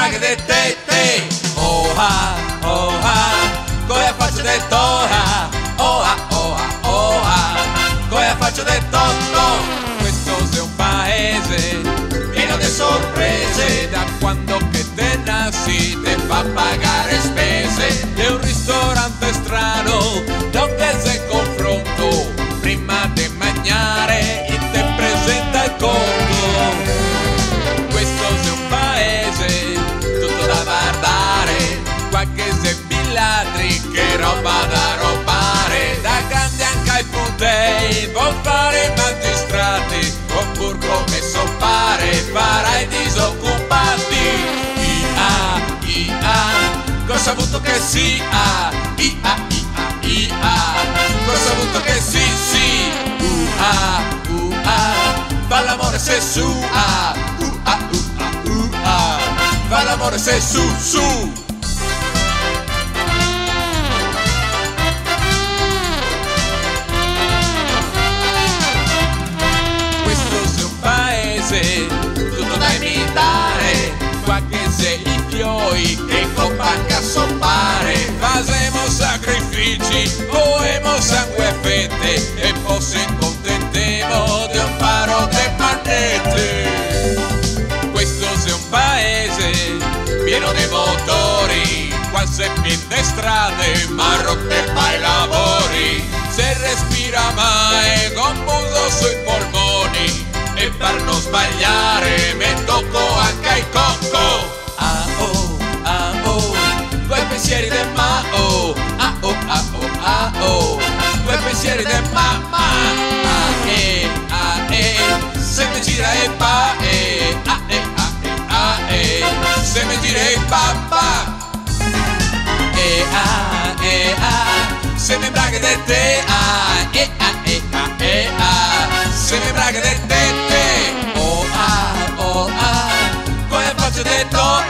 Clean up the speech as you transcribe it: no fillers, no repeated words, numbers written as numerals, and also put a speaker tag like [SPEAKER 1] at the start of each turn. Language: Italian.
[SPEAKER 1] braghe de te, oh ah, come faccio de tora, oh ah, come faccio de toto. Questo è un paese pieno di sorprese, da quando che te nasci te fa pagare spese. È un ristorante strano, non che se confronto, prima di mangiare e te presenta il conto. Questo è un paese tutto da guardare, qualche ladri che roba da rubare, da grandi anche ai puntei, può fare i magistrati, oppure come so pare, farai disoccupati. Cosa ha avuto che sia, cosa ha avuto che sì, fa l'amore se su, fa l'amore se su. Tutto da imitare, qualche se i fioi che copacca soppare. Facemo sacrifici, poemo sangue e fette, e poi se contentemo di un paro de manette. Questo è un paese pieno di motori, quasi piene strade, ma rotte fai lavori. Se respira mai con muso sui polmoni, e per non sbagliare mi tocco anche ai cocco. Quei pensieri del Mao, quei pensieri del mamma, se mi gira il pa, se mi gira il papà, se mi braghe de te, se mi braghe de te, oh ah, come faccio de to,